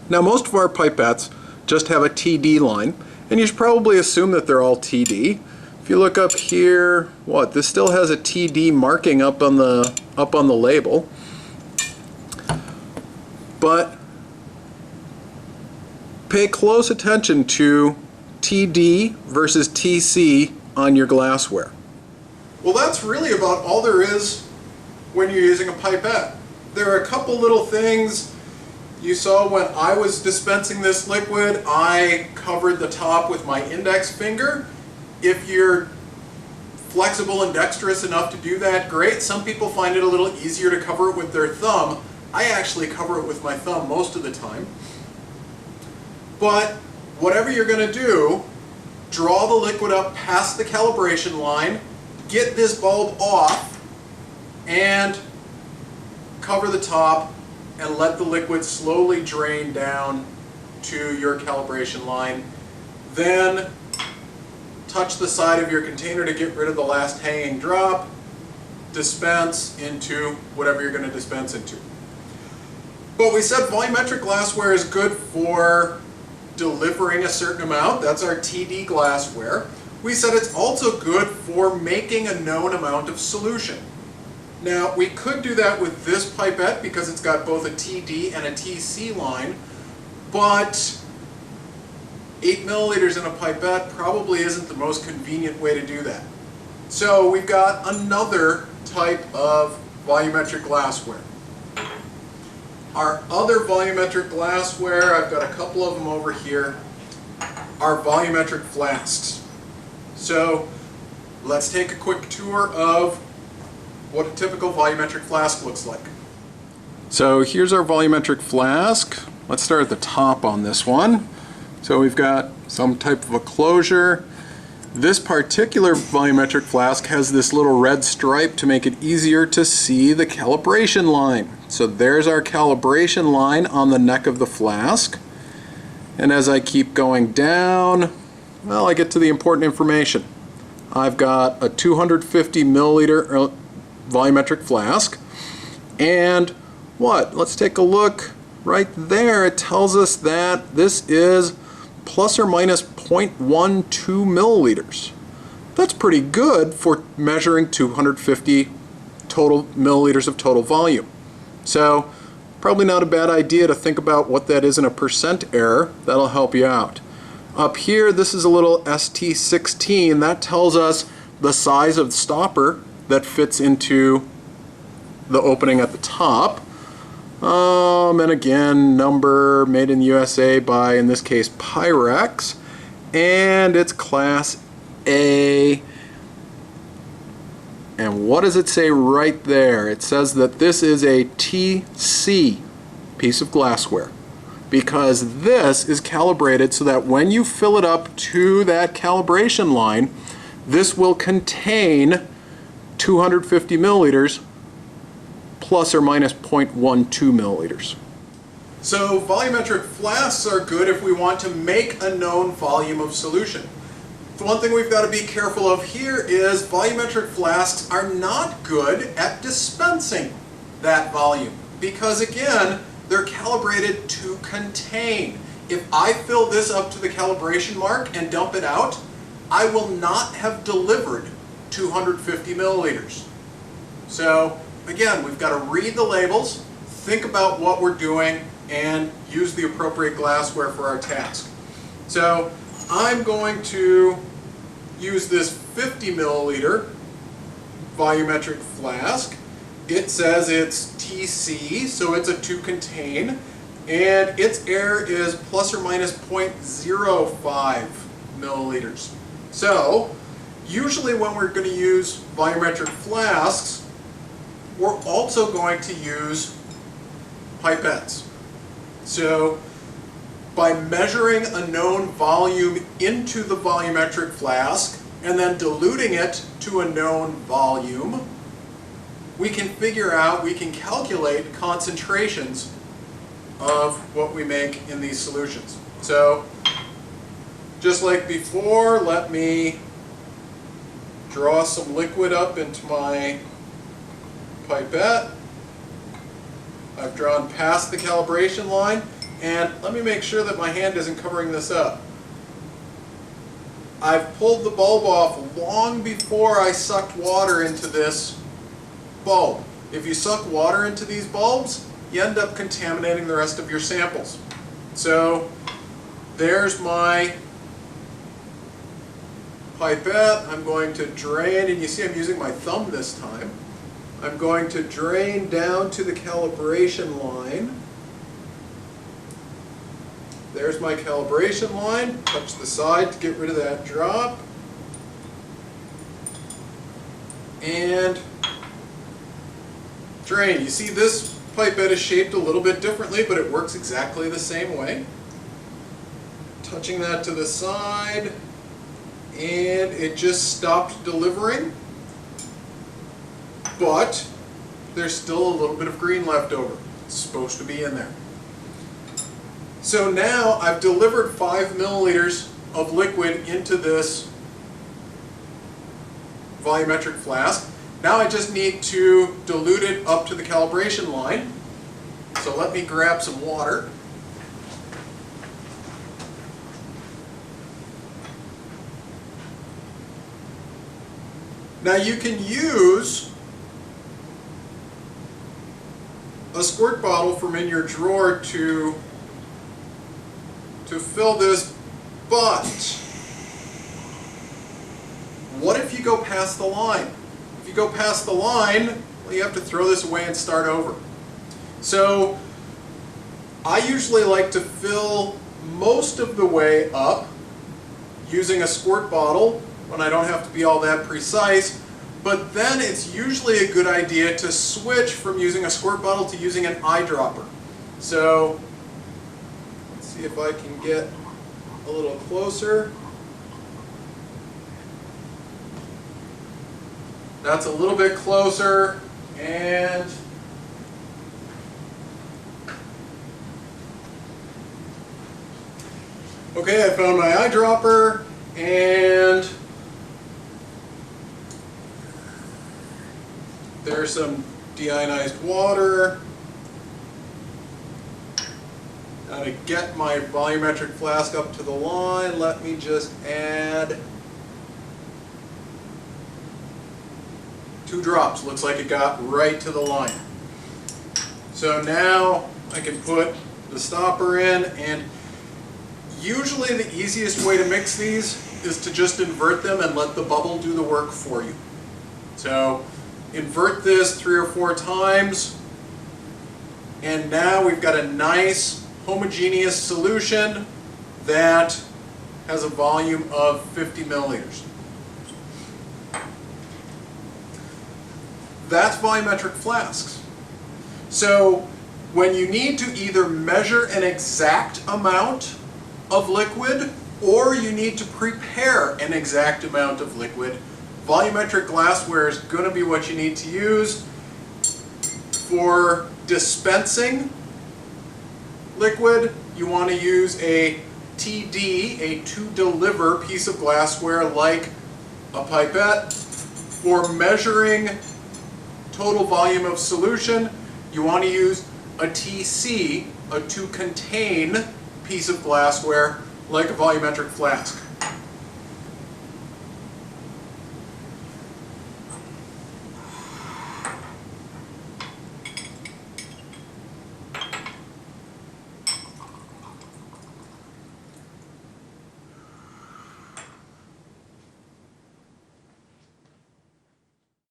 Now most of our pipettes just have a TD line, and you should probably assume that they're all TD. If you look up here, this still has a TD marking up on the label. But pay close attention to TD versus TC on your glassware. Well, that's really about all there is when you're using a pipette. There are a couple little things. You saw when I was dispensing this liquid, I covered the top with my index finger. If you're flexible and dexterous enough to do that, great. Some people find it a little easier to cover it with their thumb. I actually cover it with my thumb most of the time. But whatever you're going to do, draw the liquid up past the calibration line, get this bulb off, and cover the top and let the liquid slowly drain down to your calibration line. Then touch the side of your container to get rid of the last hanging drop, dispense into whatever you're going to dispense into. But we said volumetric glassware is good for delivering a certain amount. That's our TD glassware. We said it's also good for making a known amount of solution. Now, we could do that with this pipette because it's got both a TD and a TC line, but 8 milliliters in a pipette probably isn't the most convenient way to do that. So we've got another type of volumetric glassware. Our other volumetric glassware, I've got a couple of them over here, are volumetric flasks. So let's take a quick tour of what a typical volumetric flask looks like. So here's our volumetric flask. Let's start at the top on this one. So we've got some type of a closure. This particular volumetric flask has this little red stripe to make it easier to see the calibration line. So there's our calibration line on the neck of the flask. And as I keep going down, well, I get to the important information. I've got a 250 milliliter volumetric flask. And let's take a look right there. It tells us that this is plus or minus 0.12 milliliters. That's pretty good for measuring 250 total milliliters of total volume. So probably not a bad idea to think about what that is in a percent error. That'll help you out. Up here, this is a little ST16. That tells us the size of the stopper that fits into the opening at the top. And again, number made in the USA by, in this case, Pyrex. And it's Class A. And what does it say right there? It says that this is a TC piece of glassware, because this is calibrated so that when you fill it up to that calibration line, this will contain 250 milliliters plus or minus 0.12 milliliters. So volumetric flasks are good if we want to make a known volume of solution. The one thing we've got to be careful of here is volumetric flasks are not good at dispensing that volume, because again, they're calibrated to contain. If I fill this up to the calibration mark and dump it out, I will not have delivered 250 milliliters. So again, we've got to read the labels, think about what we're doing, and use the appropriate glassware for our task. So I'm going to use this 50 milliliter volumetric flask. It says it's TC, so it's a to contain, and its air is plus or minus 0.05 milliliters. So usually when we're going to use volumetric flasks, we're also going to use pipettes. So by measuring a known volume into the volumetric flask and then diluting it to a known volume, we can calculate concentrations of what we make in these solutions. So just like before, let me draw some liquid up into my pipette. I've drawn past the calibration line. And let me make sure that my hand isn't covering this up. I've pulled the bulb off long before I sucked water into this bulb. If you suck water into these bulbs, you end up contaminating the rest of your samples. So there's my pipette. I'm going to drain, and you see I'm using my thumb this time. I'm going to drain down to the calibration line. There's my calibration line. Touch the side to get rid of that drop. And drain. You see this pipette is shaped a little bit differently, but it works exactly the same way. Touching that to the side, and it just stopped delivering, but there's still a little bit of green left over. It's supposed to be in there. So now I've delivered 5 milliliters of liquid into this volumetric flask. Now I just need to dilute it up to the calibration line. So let me grab some water. Now you can use a squirt bottle from in your drawer to fill this, but what if you go past the line? If you go past the line, well, you have to throw this away and start over. So I usually like to fill most of the way up using a squirt bottle when I don't have to be all that precise, but then it's usually a good idea to switch from using a squirt bottle to using an eyedropper. So let's see if I can get a little closer. That's a little bit closer, and okay, I found my eyedropper, and there's some deionized water. Now to get my volumetric flask up to the line, let me just add 2 drops. Looks like it got right to the line. So now I can put the stopper in, and usually the easiest way to mix these is to just invert them and let the bubble do the work for you. So invert this 3 or 4 times, and now we've got a nice homogeneous solution that has a volume of 50 milliliters. That's volumetric flasks. So when you need to either measure an exact amount of liquid or you need to prepare an exact amount of liquid, volumetric glassware is going to be what you need to use. For dispensing liquid, you want to use a TD, a to-deliver piece of glassware like a pipette. For measuring total volume of solution, you want to use a TC, a to-contain piece of glassware like a volumetric flask.